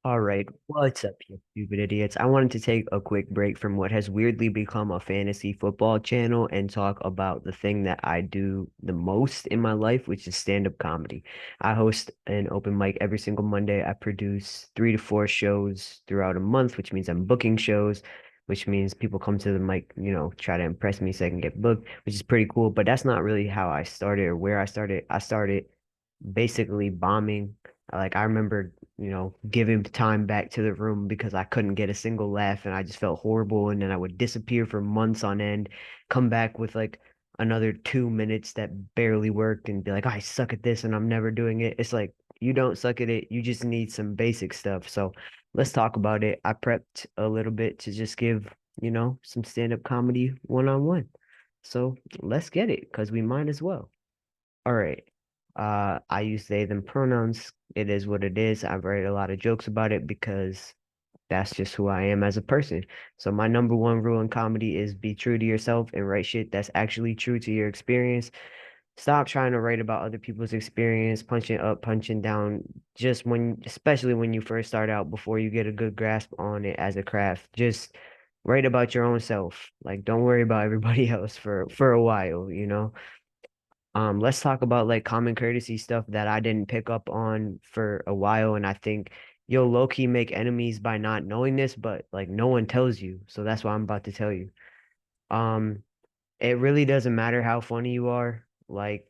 All right, what's up, you stupid idiots? I wanted to take a quick break from what has weirdly become a fantasy football channel and talk about the thing that I do the most in my life, which is stand-up comedy. I host an open mic every single Monday. I produce 3 to 4 shows throughout a month, which means I'm booking shows, which means people come to the mic, try to impress me so I can get booked, which is pretty cool. But that's not really how I started or where I started. I started basically bombing. Like I remember, giving time back to the room because I couldn't get a single laugh and I just felt horrible. And then I would disappear for months on end, come back with like another 2 minutes that barely worked and be like, I suck at this and I'm never doing it. It's like you don't suck at it. You just need some basic stuff. So let's talk about it. I prepped a little bit to just give, some stand-up comedy one-on-one. So let's get it because we might as well. All right. I use they, them pronouns. It is what it is. I've read a lot of jokes about it because that's just who I am as a person. So my number one rule in comedy is be true to yourself and write shit that's actually true to your experience. Stop trying to write about other people's experience, punching up, punching down, just especially when you first start out before you get a good grasp on it as a craft. Just write about your own self. Like, don't worry about everybody else for a while. Let's talk about like common courtesy stuff that I didn't pick up on for a while, and I think you'll low key make enemies by not knowing this, but like no one tells you, so that's why I'm about to tell you. Um, it really doesn't matter how funny you are. Like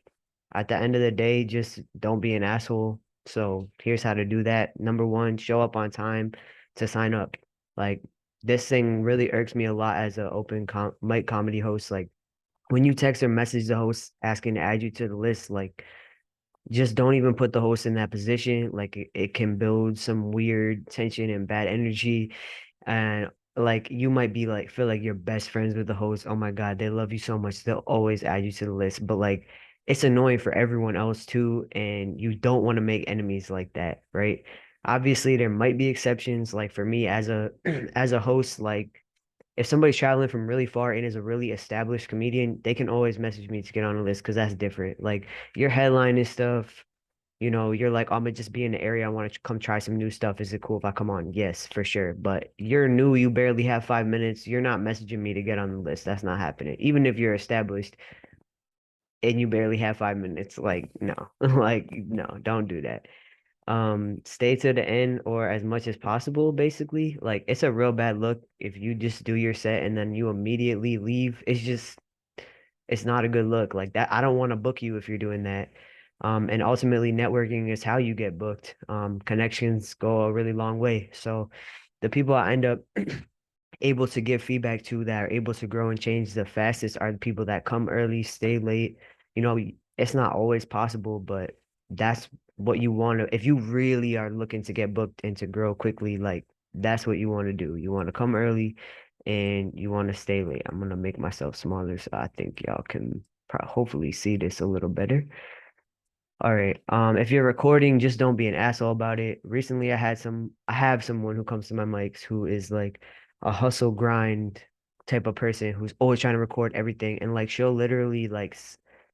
at the end of the day, just don't be an asshole. So here's how to do that. Number one, show up on time to sign up. Like this thing really irks me a lot as an open mic comedy host. Like when you text or message the host asking to add you to the list, like just don't even put the host in that position. Like it can build some weird tension and bad energy. And like you might be like feel like you're best friends with the host. Oh my God, they love you so much. They'll always add you to the list. But like it's annoying for everyone else too. And you don't want to make enemies like that, right? Obviously, there might be exceptions. Like for me as a as a host, like if somebody's traveling from really far and is a really established comedian, they can always message me to get on the list because that's different. Like your headline and stuff, you're like, I'm gonna just be in the area. I want to come try some new stuff. Is it cool if I come on? Yes, for sure. But you're new, you barely have 5 minutes. You're not messaging me to get on the list. That's not happening. Even if you're established and you barely have 5 minutes, like no, like no, don't do that. Stay to the end or as much as possible, basically. Like it's a real bad look if you just do your set and then you immediately leave. It's not a good look. Like that, I don't want to book you if you're doing that. And ultimately networking is how you get booked. Connections go a really long way. So the people I end up able to give feedback to that are able to grow and change the fastest are the people that come early, stay late. You know, it's not always possible, but that's what you want to, if you really are looking to get booked and to grow quickly, like that's what you want to do. You want to come early and you want to stay late. I'm gonna make myself smaller so I think y'all can hopefully see this a little better. All right. If you're recording, just don't be an asshole about it. Recently, I have someone who comes to my mics who is like a hustle grind type of person who's always trying to record everything. And like, she'll literally like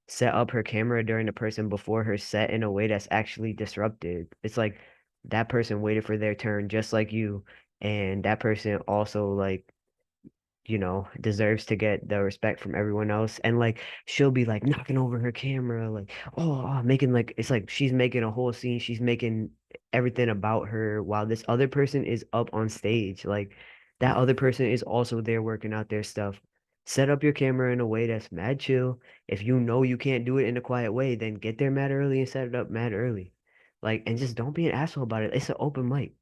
set up her camera during the person before her set in a way that's actually disruptive. It's like that person waited for their turn just like you. And that person also like deserves to get the respect from everyone else. And like she'll be like knocking over her camera, like, making like it's like she's making a whole scene, she's making everything about her while this other person is up on stage. Like that other person is also there working out their stuff. Set up your camera in a way that's mad chill. If you know you can't do it in a quiet way, then get there mad early and set it up mad early. Like, and just don't be an asshole about it. It's an open mic.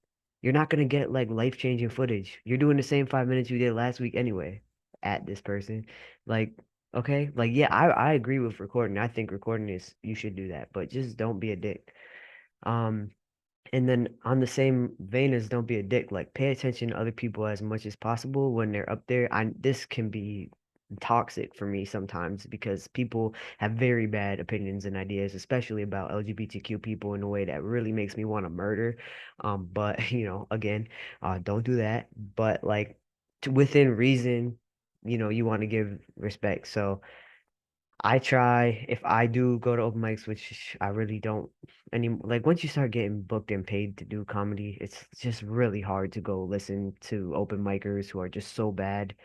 You're not gonna get like life-changing footage. You're doing the same 5 minutes you did last week anyway at this person. Like, okay, like yeah, I agree with recording. I think recording is you should do that, but just don't be a dick. Um, and then on the same vein as don't be a dick, like pay attention to other people as much as possible when they're up there. This can be toxic for me sometimes because people have very bad opinions and ideas, especially about LGBTQ people in a way that really makes me want to murder. But again, don't do that. But like within reason, you want to give respect. So I try if I do go to open mics, which I really don't any like once you start getting booked and paid to do comedy, it's just really hard to go listen to open micers who are just so bad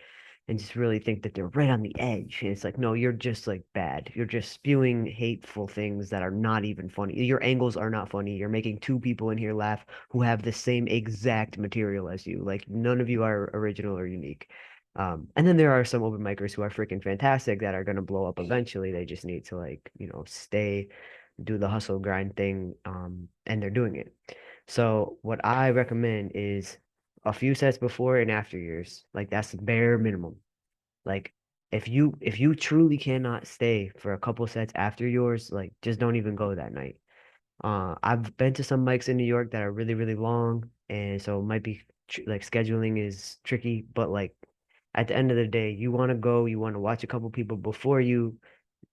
and just really think that they're right on the edge. And it's like, no, you're just like bad. You're just spewing hateful things that are not even funny. Your angles are not funny. You're making two people in here laugh who have the same exact material as you. Like none of you are original or unique. And then there are some open micers who are freaking fantastic that are gonna blow up eventually. They just need to like, stay, do the hustle grind thing, and they're doing it. So what I recommend is a few sets before and after yours. Like that's the bare minimum. Like if you truly cannot stay for a couple sets after yours, like just don't even go that night. I've been to some mics in New York that are really, really long, and so it might be like scheduling is tricky, but like at the end of the day, you want to go, you want to watch a couple people before you.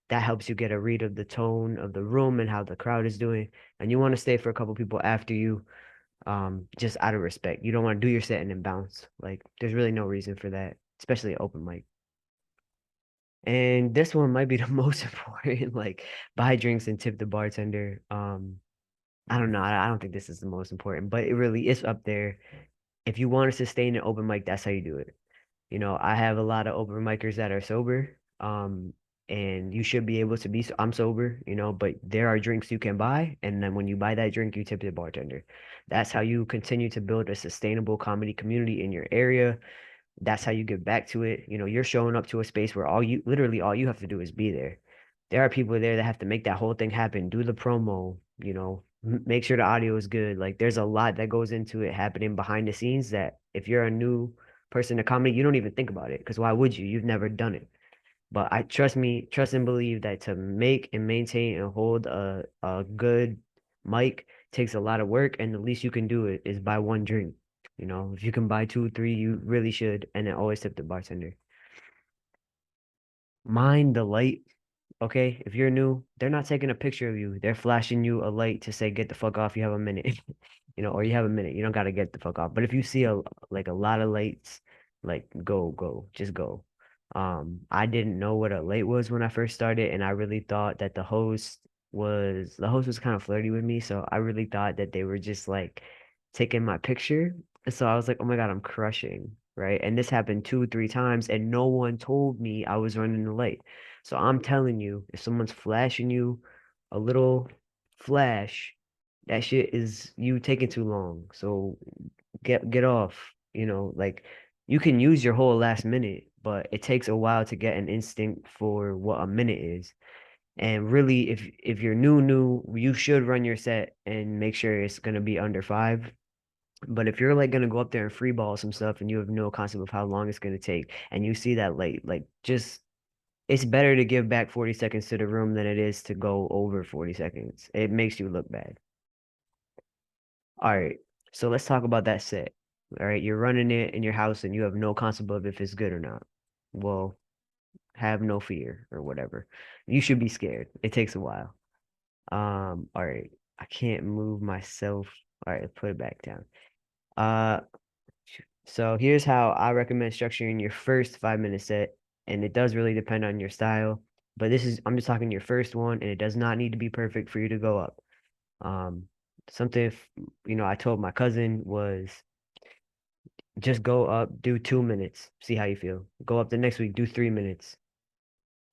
That helps you get a read of the tone of the room and how the crowd is doing, and you want to stay for a couple people after you, just out of respect. You don't want to do your set and then bounce. Like there's really no reason for that, especially at open mic. And this one might be the most important, like buy drinks and tip the bartender. I don't know. I don't think this is the most important, but it really is up there. If you want to sustain an open mic, that's how you do it. I have a lot of open micers that are sober. And you should be able to be, I'm sober, but there are drinks you can buy. And then when you buy that drink, you tip the bartender. That's how you continue to build a sustainable comedy community in your area. That's how you get back to it. You're showing up to a space where literally all you have to do is be there. There are people there that have to make that whole thing happen, do the promo, make sure the audio is good. Like there's a lot that goes into it happening behind the scenes that if you're a new person to comedy, you don't even think about it because why would you? You've never done it. But I trust me, trust and believe that to make and maintain and hold a good mic takes a lot of work, and the least you can do it is buy one drink. If you can buy two, three, you really should, and then always tip the bartender. Mind the light, okay? If you're new, they're not taking a picture of you. They're flashing you a light to say, get the fuck off, you have a minute. Or you have a minute. You don't gotta get the fuck off. But if you see a lot of lights, like go, just go. I didn't know what a light was when I first started, and I really thought that the host was kind of flirty with me, so I really thought that they were just like taking my picture. And so I was like, oh my God, I'm crushing, right? And this happened two, three times, and no one told me I was running the light. So I'm telling you, if someone's flashing you a little flash, that shit is you taking too long. So get off, like you can use your whole last minute, but it takes a while to get an instinct for what a minute is. And really, if you're new, you should run your set and make sure it's gonna be under 5. But if you're like gonna go up there and free ball some stuff and you have no concept of how long it's gonna take, and you see that late, like just it's better to give back 40 seconds to the room than it is to go over 40 seconds. It makes you look bad. All right. So let's talk about that set. All right. You're running it in your house and you have no concept of if it's good or not. Well, have no fear or whatever. You should be scared. It takes a while. All right. I can't move myself. All right, put it back down. Uh, so here's how I recommend structuring your first 5 minute set. And it does really depend on your style. But I'm just talking your first one, and it does not need to be perfect for you to go up. Um, something, I told my cousin was just go up, do 2 minutes, see how you feel. Go up the next week, do 3 minutes.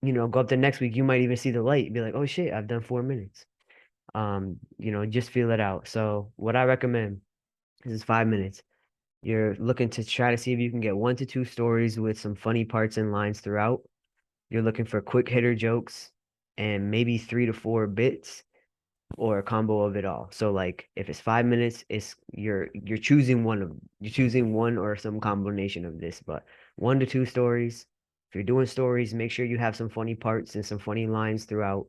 Go up the next week, you might even see the light, be like, oh shit, I've done 4 minutes. Just feel it out. So what I recommend is 5 minutes. You're looking to try to see if you can get 1 to 2 stories with some funny parts and lines throughout. You're looking for quick hitter jokes and maybe 3 to 4 bits or a combo of it all. So like if it's 5 minutes, you're choosing one or some combination of this, but 1 to 2 stories. If you're doing stories, make sure you have some funny parts and some funny lines throughout.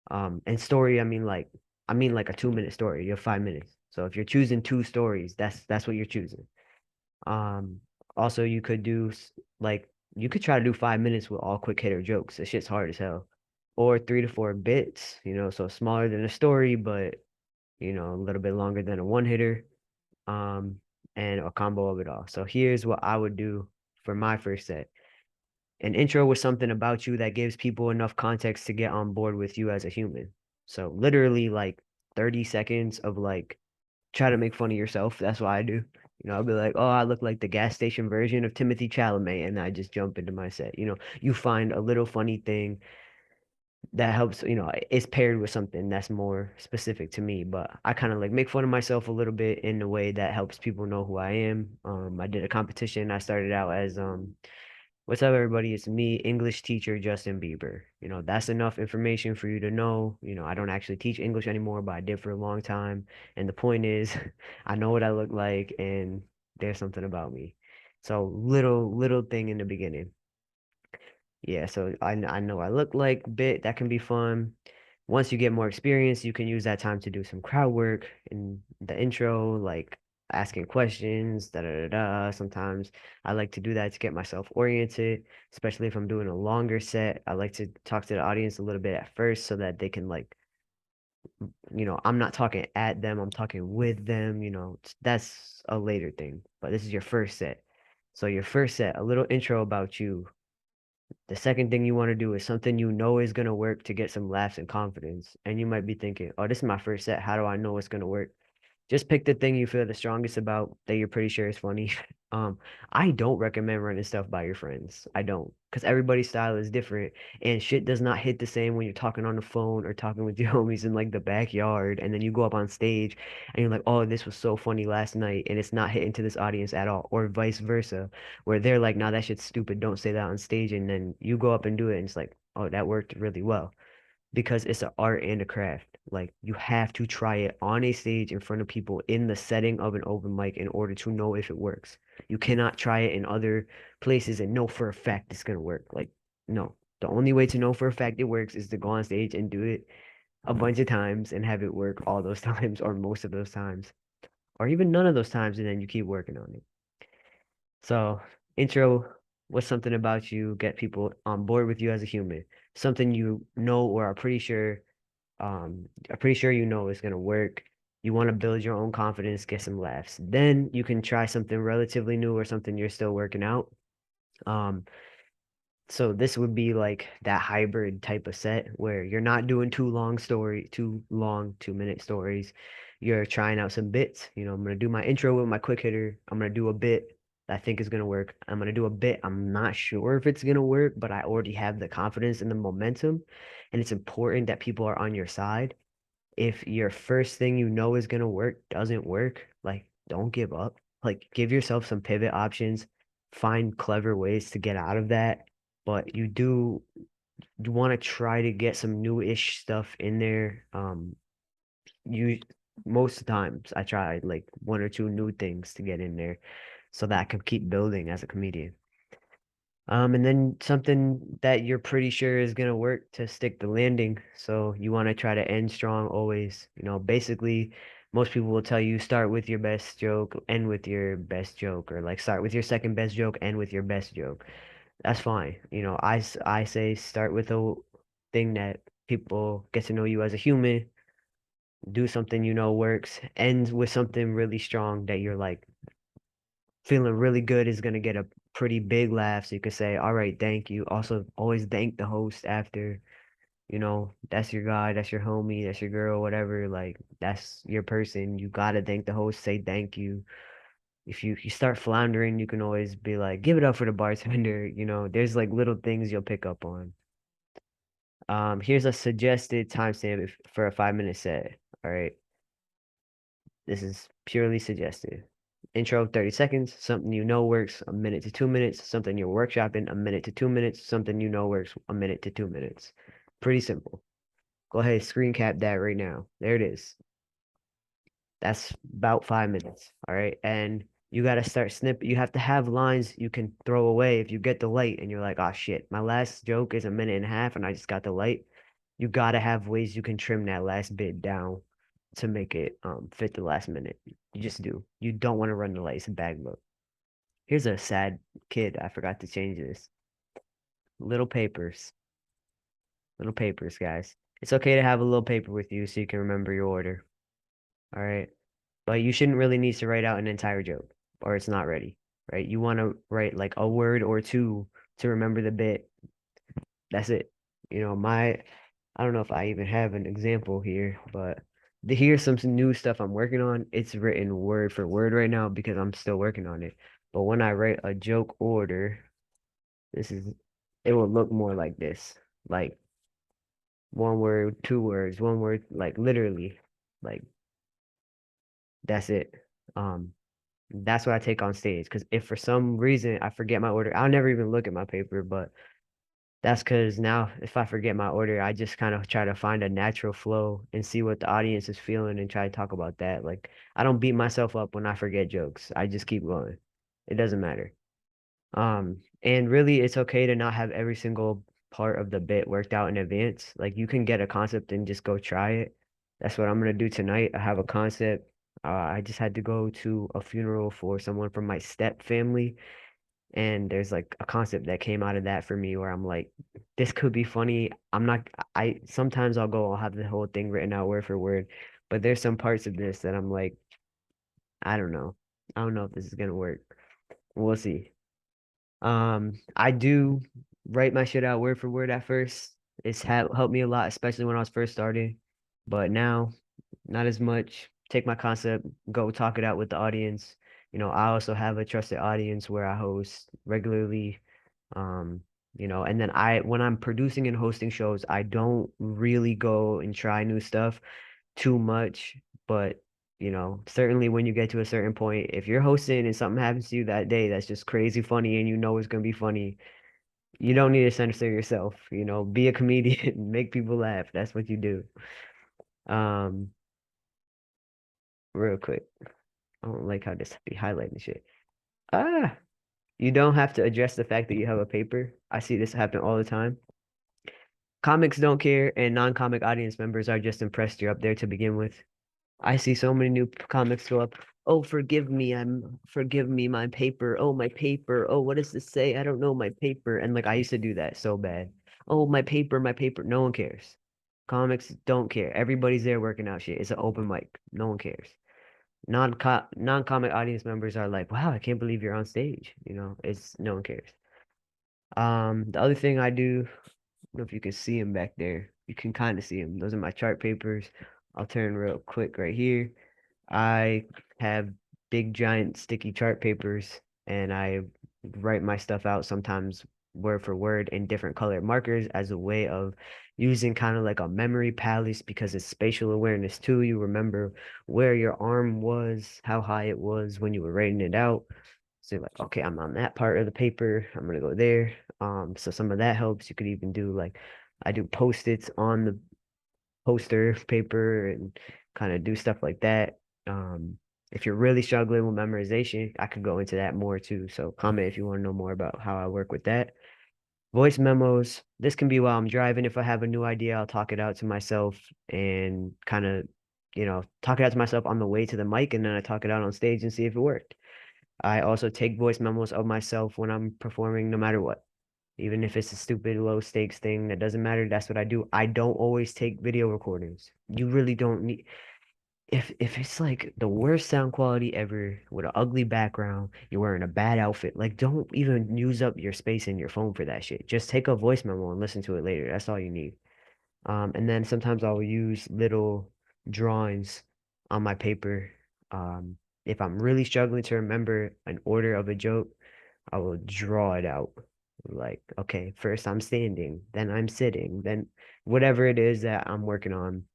And story, I mean like a 2 minute story. You have 5 minutes. So if you're choosing 2 stories, that's what you're choosing. Um, Also you could like you could try to do 5 minutes with all quick hitter jokes. This shit's hard as hell. Or 3 to 4 bits, so smaller than a story, but a little bit longer than a one hitter. Um, and a combo of it all. So here's what I would do for my first set. An intro was something about you that gives people enough context to get on board with you as a human. So literally like 30 seconds of like try to make fun of yourself. That's what I do. I'll be like, oh, I look like the gas station version of Timothy Chalamet, and I just jump into my set. You find a little funny thing that helps, it's paired with something that's more specific to me. But I kind of like make fun of myself a little bit in a way that helps people know who I am. I did a competition. I started out as what's up, everybody? It's me, English teacher Justin Bieber. That's enough information for you to know. I don't actually teach English anymore, but I did for a long time. And the point is, I know what I look like, and there's something about me. So little thing in the beginning. Yeah, so I know I look like bit that can be fun. Once you get more experience, you can use that time to do some crowd work in the intro, like asking questions, da da da da. Sometimes I like to do that to get myself oriented, especially if I'm doing a longer set. I like to talk to the audience a little bit at first so that they can like, I'm not talking at them, I'm talking with them, that's a later thing. But this is your first set. So your first set, a little intro about you, the second thing you want to do is something you know is going to work to get some laughs and confidence. And you might be thinking, oh, this is my first set. How do I know it's going to work? Just pick the thing you feel the strongest about that you're pretty sure is funny. Um, I don't recommend running stuff by your friends. I don't, because everybody's style is different, and shit does not hit the same when you're talking on the phone or talking with your homies in like the backyard, and then you go up on stage and you're like, oh, this was so funny last night, and it's not hitting to this audience at all, or vice versa, where they're like, nah, that shit's stupid. Don't say that on stage, and then you go up and do it, and it's like, oh, that worked really well because it's an art and a craft. Like you have to try it on a stage in front of people in the setting of an open mic in order to know if it works. You cannot try it in other places and know for a fact it's gonna work. Like, no. The only way to know for a fact it works is to go on stage and do it a bunch of times and have it work all those times or most of those times. Or even none of those times and then you keep working on it. So, intro was something about you, get people on board with you as a human. Something you know or are pretty sure you know it's gonna work. You want to build your own confidence, get some laughs. Then you can try something relatively new or something you're still working out. Um, so this would be like that hybrid type of set where you're not doing too long 2-minute stories. You're trying out some bits. I'm gonna do my intro with my quick hitter. I'm gonna do a bit that I think is gonna work. I'm gonna do a bit. I'm not sure if it's gonna work, but I already have the confidence and the momentum. And it's important that people are on your side. If your first thing you know is gonna work doesn't work, like don't give up. Like give yourself some pivot options, find clever ways to get out of that. But you want to try to get some new-ish stuff in there. You most times I try like one or two new things to get in there so that I can keep building as a comedian. And then something that you're pretty sure is gonna work to stick the landing. So you want to try to end strong always. Basically, most people will tell you start with your best joke, end with your best joke, or like start with your second best joke, end with your best joke. That's fine. I say start with a thing that people get to know you as a human, do something you know works, ends with something really strong that you're like feeling really good is gonna get a pretty big laugh. So you could say, all right, thank you. Also, always thank the host after, that's your guy, that's your homie, that's your girl, whatever. Like that's your person. You gotta thank the host, say thank you. If you start floundering, you can always be like, give it up for the bartender. There's like little things you'll pick up on. Here's a suggested timestamp for a 5-minute set. All right. This is purely suggested. Intro 30 seconds, something you know works 1 minute to 2 minutes, something you're workshopping 1 minute to 2 minutes, something you know works 1 minute to 2 minutes. Pretty simple. Go ahead, screen cap that right now. There it is. That's about 5 minutes. All right. And you got to start snip. You have to have lines you can throw away if you get the light and you're like, oh shit, my last joke is 1.5 minutes and I just got the light. You got to have ways you can trim that last bit down to make it fit the last minute. You just do. You don't want to run the light. It's a bad look. Here's a sad kid. I forgot to change this. Little papers. Little papers, guys. It's okay to have a little paper with you so you can remember your order. All right. But you shouldn't really need to write out an entire joke or it's not ready, right? You want to write like a word or two to remember the bit. That's it. You know, I don't know if I even have an example here, but here's some new stuff I'm working on. It's written word for word right now because I'm still working on it. But when I write a joke order, this is it will look more like this. Like one word, two words, one word, like literally. Like that's it. Um, that's what I take on stage. Because if for some reason I forget my order, I'll never even look at my paper, but that's because now if I forget my order, I just kind of try to find a natural flow and see what the audience is feeling and try to talk about that. Like I don't beat myself up when I forget jokes. I just keep going. It doesn't matter. And really it's okay to not have every single part of the bit worked out in advance. Like you can get a concept and just go try it. That's what I'm gonna do tonight. I have a concept. I just had to go to a funeral for someone from my step family, and there's like a concept that came out of that for me where I'm like, this could be funny. I'm not, I sometimes I'll have the whole thing written out word for word, but there's some parts of this that I'm like, I don't know. I don't know if this is gonna work. We'll see. I do write my shit out word for word at first. It's helped me a lot, especially when I was first starting. But now, not as much. Take my concept, go talk it out with the audience. You know, I also have a trusted audience where I host regularly. Um, and then when I'm producing and hosting shows, I don't really go and try new stuff too much, but certainly when you get to a certain point, if you're hosting and something happens to you that day that's just crazy funny and you know it's gonna be funny, you don't need to censor yourself. Be a comedian, make people laugh. That's what you do. Um, Real quick, I don't like how this be highlighting shit. Ah, you don't have to address the fact that you have a paper. I see this happen all the time. Comics don't care, and non-comic audience members are just impressed you're up there to begin with. I see so many new comics go up. Oh, forgive me, my paper. Oh, my paper. Oh, what does this say? I don't know my paper. And like I used to do that so bad. Oh, my paper, my paper. No one cares. Comics don't care. Everybody's there working out shit. It's an open mic. No one cares. Non-comic audience members are like, wow, I can't believe you're on stage. It's no one cares. The other thing I do, I don't know if you can see them back there. You can kind of see them. Those are my chart papers. I'll turn real quick right here. I have big giant sticky chart papers and I write my stuff out sometimes word for word in different colored markers as a way of using kind of like a memory palace because it's spatial awareness too. You remember where your arm was, how high it was when you were writing it out. So you're like, okay, I'm on that part of the paper. I'm gonna go there. So some of that helps. You could even do like I do post-its on the poster paper and kind of do stuff like that. If you're really struggling with memorization, I could go into that more too. So comment if you want to know more about how I work with that. Voice memos. This can be while I'm driving. If I have a new idea, I'll talk it out to myself and kind of, talk it out to myself on the way to the mic, and then I talk it out on stage and see if it worked. I also take voice memos of myself when I'm performing, no matter what. Even if it's a stupid low stakes thing, that doesn't matter. That's what I do. I don't always take video recordings. You really don't need if it's like the worst sound quality ever with an ugly background, you're wearing a bad outfit, like don't even use up your space in your phone for that shit. Just take a voice memo and listen to it later. That's all you need. And then sometimes I'll use little drawings on my paper. Um, if I'm really struggling to remember an order of a joke, I will draw it out. Like, okay, first I'm standing, then I'm sitting, then whatever it is that I'm working on.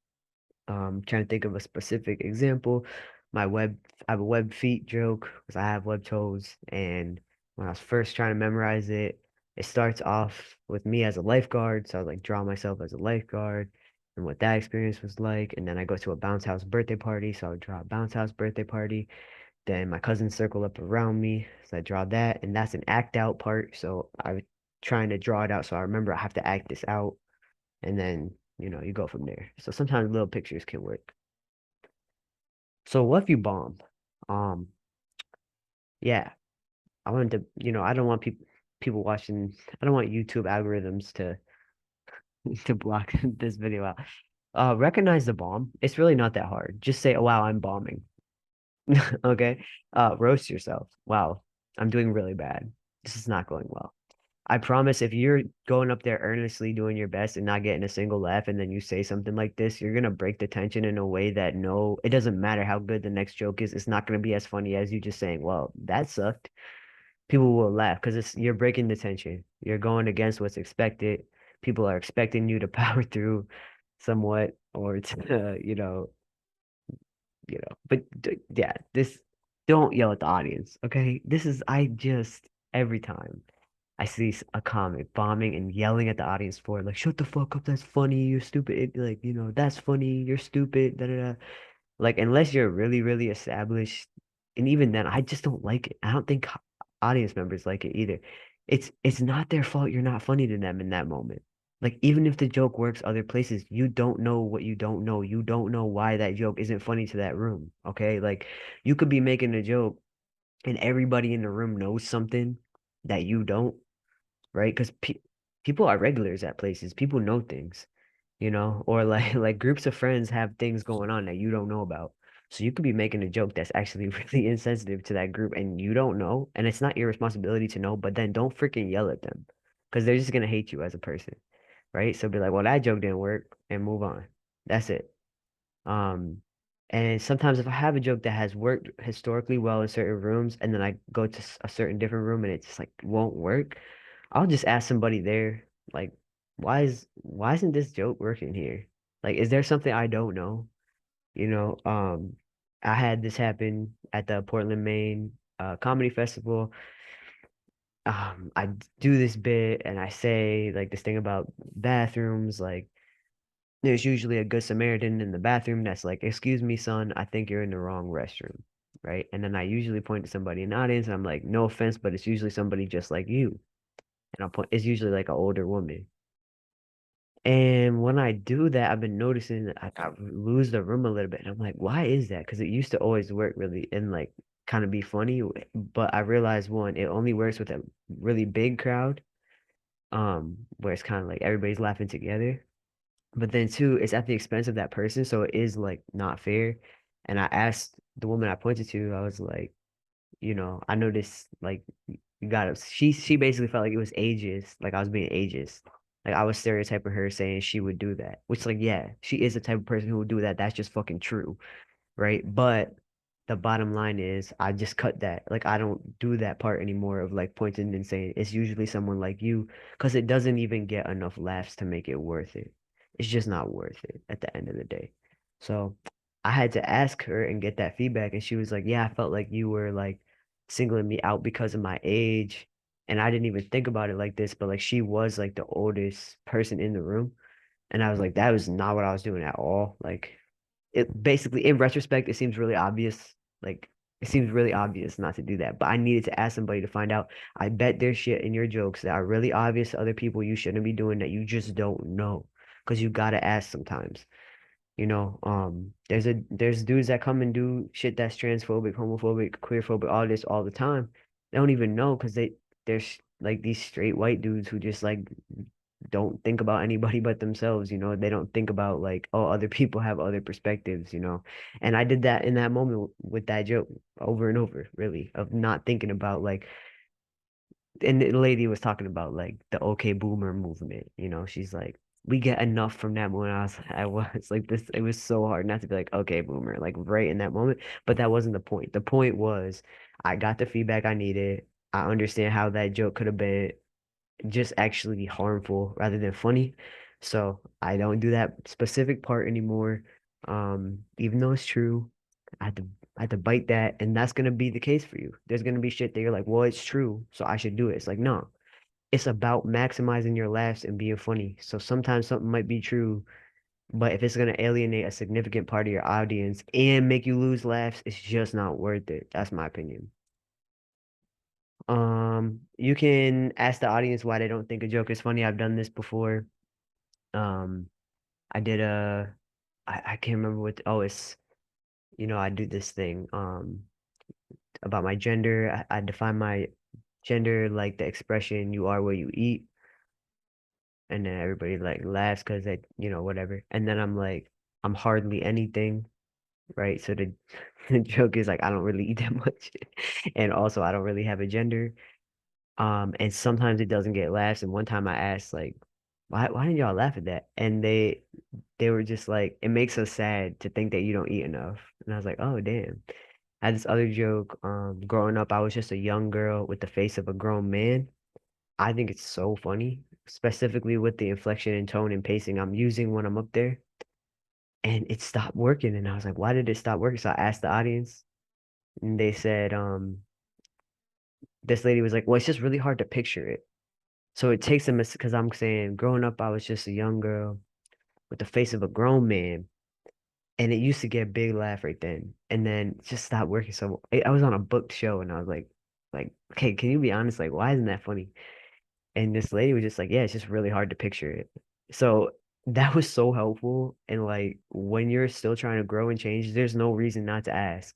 Trying to think of a specific example. My web, I have a web feet joke because I have web toes. And when I was first trying to memorize it, it starts off with me as a lifeguard. So I like draw myself as a lifeguard and what that experience was like. And then I go to a bounce house birthday party. So I would draw a bounce house birthday party. Then my cousins circle up around me. So I draw that. And that's an act out part. So I'm trying to draw it out. So I remember I have to act this out. And then, you go from there. So sometimes little pictures can work. So what if you bomb? Um, yeah, I wanted to, I don't want people watching, I don't want YouTube algorithms to to block this video out. Recognize the bomb. It's really not that hard. Just say, oh, wow, I'm bombing. Okay. Roast yourself. Wow, I'm doing really bad. This is not going well. I promise if you're going up there earnestly doing your best and not getting a single laugh and then you say something like this, you're gonna break the tension in a way that no, it doesn't matter how good the next joke is, it's not gonna be as funny as you just saying, well, that sucked. People will laugh because it's you're breaking the tension. You're going against what's expected. People are expecting you to power through somewhat or to, but yeah, this don't yell at the audience, okay? This is I just every time I see a comic bombing and yelling at the audience for it, like shut the fuck up, that's funny, you're stupid. Like, that's funny, you're stupid, da da da. Like unless you're really, really established, and even then, I just don't like it. I don't think audience members like it either. It's not their fault you're not funny to them in that moment. Like even if the joke works other places, you don't know what you don't know. You don't know why that joke isn't funny to that room. Okay? Like you could be making a joke and everybody in the room knows something that you don't, right? Because people are regulars at places. People know things, or like like groups of friends have things going on that you don't know about. So you could be making a joke that's actually really insensitive to that group and you don't know, and it's not your responsibility to know, but then don't freaking yell at them because they're just gonna hate you as a person, right? So be like, well, that joke didn't work and move on. That's it. Um, and sometimes if I have a joke that has worked historically well in certain rooms, and then I go to a certain different room and it just like won't work, I'll just ask somebody there, like, why isn't this joke working here? Like, is there something I don't know? You know, I had this happen at the Portland, Maine comedy festival. I do this bit and I say like this thing about bathrooms, like there's usually a good Samaritan in the bathroom that's like, "Excuse me, son, I think you're in the wrong restroom." Right? And then I usually point to somebody in the audience and I'm like, "No offense, but it's usually somebody just like you." And I'll point, it's usually like an older woman. And when I do that, I've been noticing that I lose the room a little bit. And I'm like, why is that? Because it used to always work really and like kind of be funny. But I realized one, it only works with a really big crowd, where it's kind of like everybody's laughing together. But then two, it's at the expense of that person, so it is like not fair. And I asked the woman I pointed to, I was like, I noticed like you got to she basically felt like it was ageist, like I was being ageist. Like I was stereotyping her saying she would do that. Which like yeah, she is the type of person who would do that. That's just fucking true, right? But the bottom line is I just cut that. Like I don't do that part anymore of like pointing and saying it's usually someone like you because it doesn't even get enough laughs to make it worth it. It's just not worth it at the end of the day. So I had to ask her and get that feedback and she was like, "Yeah, I felt like you were like singling me out because of my age." And I didn't even think about it like this, but like she was like the oldest person in the room. And I was like, that was not what I was doing at all. Like it basically in retrospect it seems really obvious, like it seems really obvious not to do that, but I needed to ask somebody to find out. I bet there's shit in your jokes that are really obvious to other people you shouldn't be doing that you just don't know because you gotta ask sometimes. There's dudes that come and do shit that's transphobic, homophobic, queerphobic, all this all the time. They don't even know because there's like these straight white dudes who just like don't think about anybody but themselves, they don't think about like, oh, other people have other perspectives. And I did that in that moment with that joke over and over, really, of not thinking about like, and the lady was talking about like the okay boomer movement, she's like, we get enough from that when I was like this, it was so hard not to be like, okay, boomer, like right in that moment. But that wasn't the point. The point was I got the feedback I needed. I understand how that joke could have been just actually harmful rather than funny. So I don't do that specific part anymore. Even though it's true, I had to I had to bite that, and that's gonna be the case for you. There's gonna be shit that you're like, well, it's true, so I should do it. It's like, no, it's about maximizing your laughs and being funny. So sometimes something might be true, but if it's gonna alienate a significant part of your audience and make you lose laughs, it's just not worth it. That's my opinion. You can ask the audience why they don't think a joke is funny. I've done this before. Um, I did I can't remember what, oh, I do this thing, about my gender. I define my gender like the expression you are what you eat. And then everybody like laughs because whatever. And then I'm like, I'm hardly anything, right? So the, the joke is like, I don't really eat that much. And also I don't really have a gender. And sometimes it doesn't get laughs. And one time I asked like, why didn't y'all laugh at that? And they were just like, it makes us sad to think that you don't eat enough. And I was like, oh damn. I had this other joke. Growing up, I was just a young girl with the face of a grown man. I think it's so funny, specifically with the inflection and tone and pacing I'm using when I'm up there. And it stopped working. And I was like, why did it stop working? So I asked the audience, and they said, this lady was like, well, it's just really hard to picture it. So it takes them because I'm saying, growing up, I was just a young girl with the face of a grown man. And it used to get a big laugh right then. And then it just stopped working. So I was on a booked show and I was like, okay, can you be honest? Like, why isn't that funny? And this lady was just like, yeah, it's just really hard to picture it. So that was so helpful. And like when you're still trying to grow and change, there's no reason not to ask.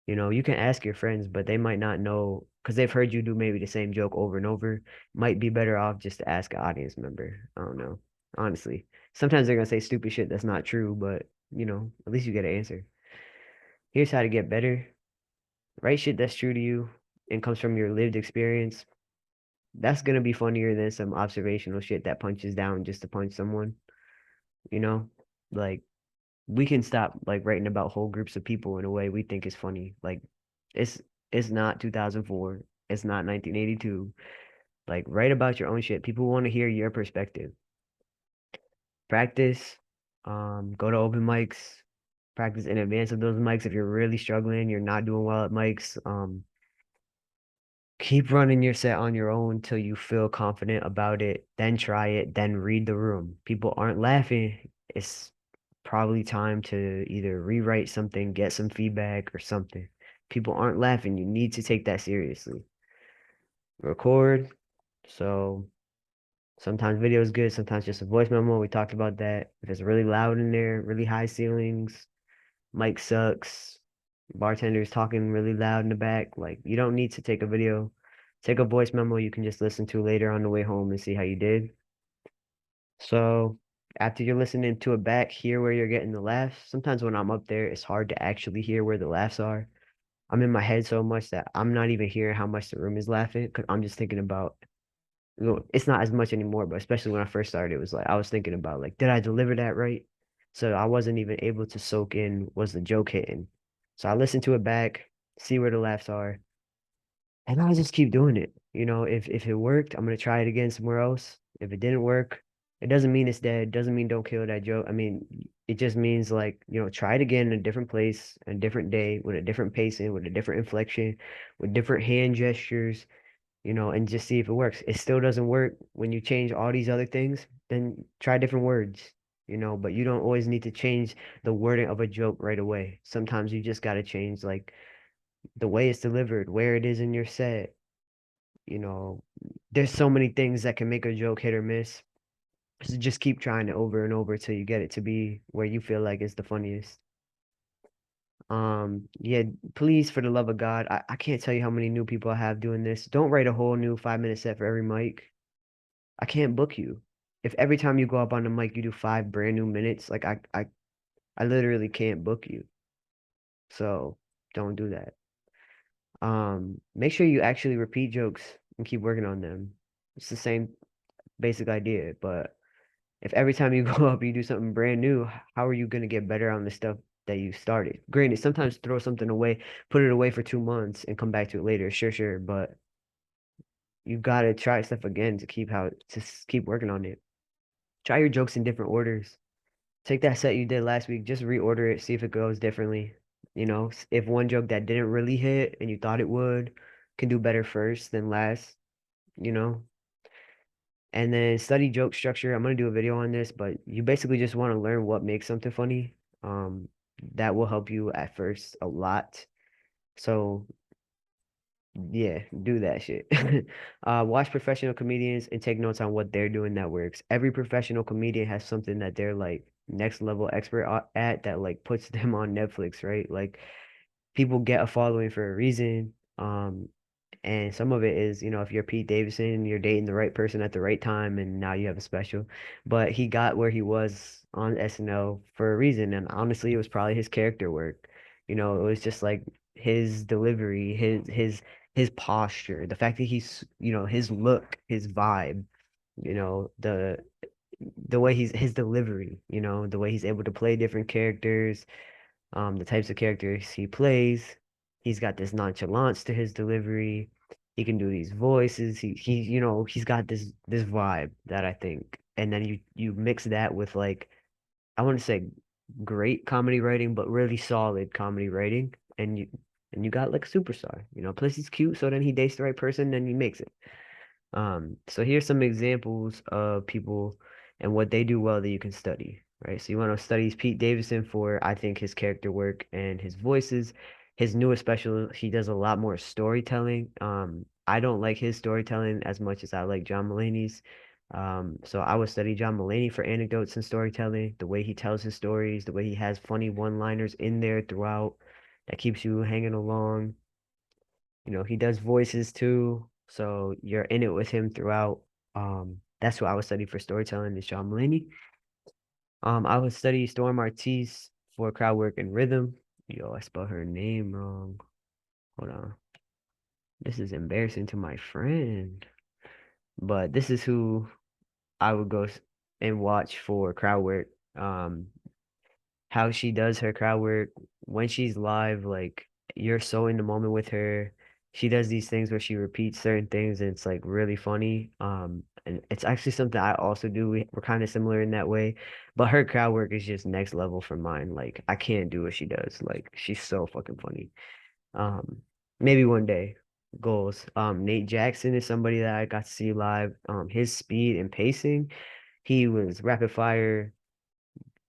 You know, you can ask your friends, but they might not know because they've heard you do maybe the same joke over and over. Might be better off just to ask an audience member. I don't know. Honestly. Sometimes they're gonna say stupid shit that's not true, but at least you get an answer. Here's how to get better. Write shit that's true to you and comes from your lived experience. That's gonna be funnier than some observational shit that punches down just to punch someone, you know? Like we can stop like writing about whole groups of people in a way we think is funny. Like it's it's not 2004. It's not 1982. Like write about your own shit. People want to hear your perspective. Practice, go to open mics, practice in advance of those mics if you're really struggling, you're not doing well at mics. Keep running your set on your own till you feel confident about it, then try it, then read the room. People aren't laughing. It's probably time to either rewrite something, get some feedback or something. People aren't laughing. You need to take that seriously. Record. So sometimes video is good, sometimes just a voice memo. We talked about that. If it's really loud in there, really high ceilings, mic sucks, bartender's talking really loud in the back, like you don't need to take a video. Take a voice memo you can just listen to later on the way home and see how you did. So after you're listening to it back, hear where you're getting the laughs. Sometimes when I'm up there, it's hard to actually hear where the laughs are. I'm in my head so much that I'm not even hearing how much the room is laughing because I'm just thinking about, it's not as much anymore, but especially when I first started, it was like I was thinking about like, did I deliver that right? So I wasn't even able to soak in, was the joke hitting? So I listened to it back, see where the laughs are, and I just keep doing it. If it worked, I'm gonna try it again somewhere else. If it didn't work, it doesn't mean it's dead. Doesn't mean don't kill that joke. I mean, it just means like, try it again in a different place, a different day, with a different pacing, with a different inflection, with different hand gestures, and just see if it works. It still doesn't work when you change all these other things, then try different words, but you don't always need to change the wording of a joke right away. Sometimes you just got to change like the way it's delivered, where it is in your set, you know. There's so many things that can make a joke hit or miss. So just keep trying it over and over till you get it to be where you feel like it's the funniest. Yeah, please, for the love of God, I can't tell you how many new people I have doing this. Don't write a whole new 5 minute set for every mic. I can't book you. If every time you go up on the mic you do 5 brand new minutes, like I literally can't book you. So don't do that. Make sure you actually repeat jokes and keep working on them. It's the same basic idea, but if every time you go up you do something brand new, how are you gonna get better on the stuff that you started? Granted, sometimes throw something away, put it away for 2 months and come back to it later. Sure, but you gotta try stuff again to keep working on it. Try your jokes in different orders. Take that set you did last week, just reorder it, see if it goes differently. If one joke that didn't really hit and you thought it would can do better first than last, you know. And then study joke structure. I'm gonna do a video on this, but you basically just want to learn what makes something funny. Um, that will help you at first a lot. So yeah, do that shit. Watch professional comedians and take notes on what they're doing that works. Every professional comedian has something that they're like next level expert at that like puts them on Netflix, right? Like people get a following for a reason. And some of it is, if you're Pete Davidson, you're dating the right person at the right time, and now you have a special. But he got where he was on SNL for a reason, and honestly, it was probably his character work. It was just like his delivery, his his posture, the fact that he's, his look, his vibe, you know, the way his delivery, the way he's able to play different characters, the types of characters he plays. He's got this nonchalance to his delivery. He can do these voices. He's got this vibe that I think. And then you mix that with like I want to say great comedy writing, but really solid comedy writing, and you got like a superstar. Plus he's cute, so then he dates the right person, then he makes it. So here's some examples of people and what they do well that you can study, right? So you want to study Pete Davidson for, I think, his character work and his voices. His newest special, he does a lot more storytelling. I don't like his storytelling as much as I like John Mulaney's. So I would study John Mulaney for anecdotes and storytelling, the way he tells his stories, the way he has funny one-liners in there throughout that keeps you hanging along. He does voices too, so you're in it with him throughout. That's what I would study for storytelling is John Mulaney. I would study Storm Artis for crowd work and rhythm. Yo, I spelled her name wrong. Hold on. This is embarrassing to my friend. But this is who I would go and watch for crowd work. How she does her crowd work when she's live, like you're so in the moment with her. She does these things where she repeats certain things and it's like really funny. And it's actually something I also do. We're kind of similar in that way, but her crowd work is just next level from mine. Like I can't do what she does. Like she's so fucking funny. Um, Maybe one day. Goals. Nate Jackson is somebody that I got to see live. His speed and pacing, he was rapid fire,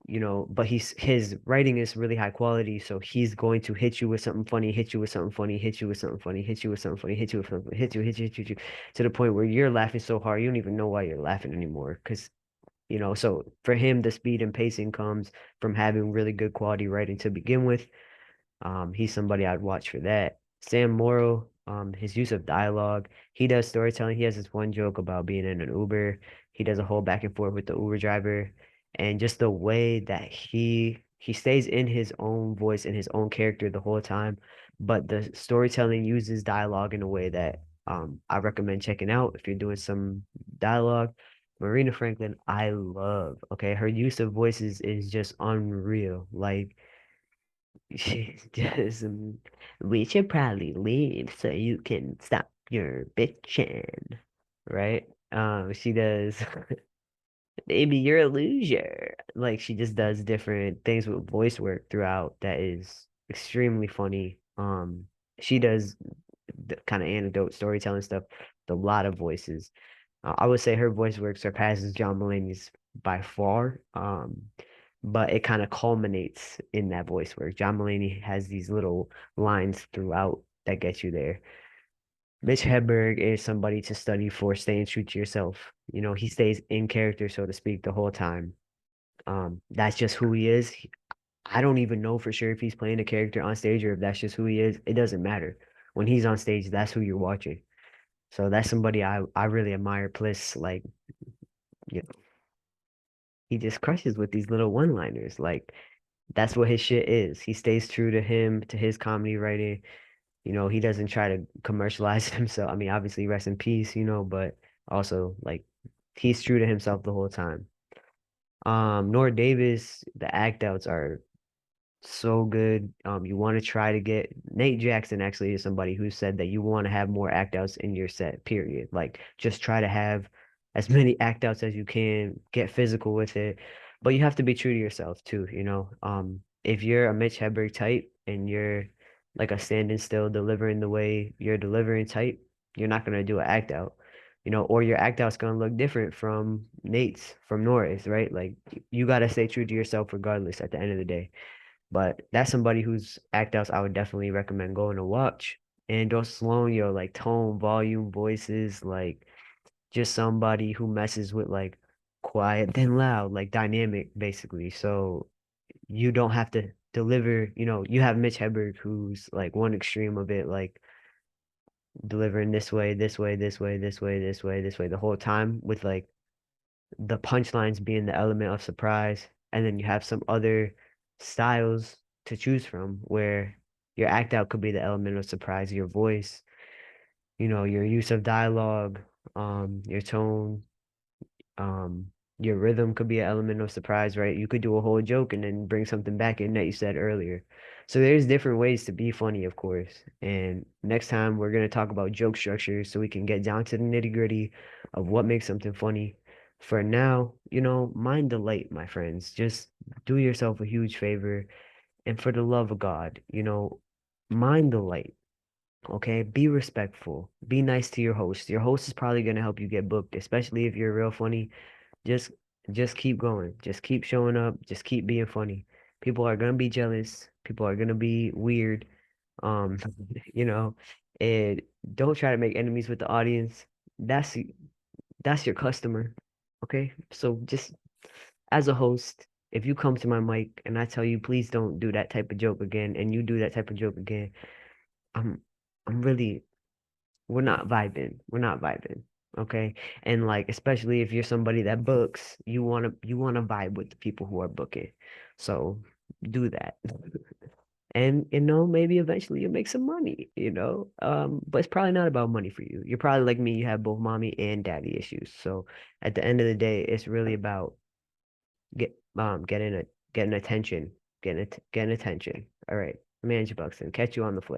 but his writing is really high quality, so he's going to hit you with something funny, hit you with something funny, hit you with something funny, hit you with something funny, hit you with something, hit you, to the point where you're laughing so hard you don't even know why you're laughing anymore. Because so for him, the speed and pacing comes from having really good quality writing to begin with. He's somebody I'd watch for that. Sam Morrill, his use of dialogue. He does storytelling. He has this one joke about being in an Uber. He does a whole back and forth with the Uber driver, and just the way that he stays in his own voice and his own character the whole time, but the storytelling uses dialogue in a way that I recommend checking out if you're doing some dialogue. Marina Franklin, I love. Okay, her use of voices is just unreal. Like she does. We should probably leave so you can stop your bitching, right? She does. Maybe you're a loser. Like she just does different things with voice work throughout that is extremely funny. She does the kind of anecdote storytelling stuff, with a lot of voices. I would say her voice work surpasses John Mulaney's by far. But it kind of culminates in that voice work. John Mulaney has these little lines throughout that get you there. Mitch Hedberg is somebody to study for staying true to yourself. He stays in character, so to speak, the whole time. That's just who he is. I don't even know for sure if he's playing a character on stage or if that's just who he is. It doesn't matter. When he's on stage, that's who you're watching. So that's somebody I really admire. Plus, like, you know, he just crushes with these little one-liners. Like, that's what his shit is. He stays true to him, to his comedy writing. He doesn't try to commercialize himself. I mean, obviously, rest in peace, but also like he's true to himself the whole time. Nora Davis, the act outs are so good. You want to try to get Nate Jackson actually is somebody who said that you want to have more act outs in your set, period. Like just try to have as many act outs as you can, get physical with it. But you have to be true to yourself too. If you're a Mitch Hedberg type and you're like a standing still delivering the way you're delivering type, you're not gonna do an act out. Or your act out's gonna look different from Nate's, from Nora's, right? Like you gotta stay true to yourself regardless at the end of the day. But that's somebody whose act outs I would definitely recommend going to watch. And don't slow your like tone, volume, voices, like just somebody who messes with like quiet then loud, like dynamic basically. So you don't have to deliver, you have Mitch Hedberg who's like one extreme of it, like delivering this way, this way, this way, this way, this way, this way the whole time with like the punchlines being the element of surprise, and then you have some other styles to choose from where your act out could be the element of surprise, your voice. your use of dialogue, your tone, um, your rhythm could be an element of surprise, right? You could do a whole joke and then bring something back in that you said earlier. So there's different ways to be funny, of course. And next time we're going to talk about joke structures so we can get down to the nitty-gritty of what makes something funny. For now, mind the light, my friends. Just do yourself a huge favor. And for the love of God, mind the light. Okay, be respectful. Be nice to your host. Your host is probably going to help you get booked, especially if you're real funny. Just just keep going. Just keep showing up. Just keep being funny. People are gonna be jealous. People are gonna be weird. Um, you know, and don't try to make enemies with the audience. That's that's your customer. Okay? So just as a host, if you come to my mic and I tell you please don't do that type of joke again and you do that type of joke again, I'm I'm really we're not vibing. We're not vibing. Okay. And like, especially if you're somebody that books, you wanna vibe with the people who are booking. So do that. And maybe eventually you'll make some money, but it's probably not about money for you. You're probably like me, you have both mommy and daddy issues. So at the end of the day, it's really about getting attention. Getting attention. All right. Manager Buxton. Catch you on the flip.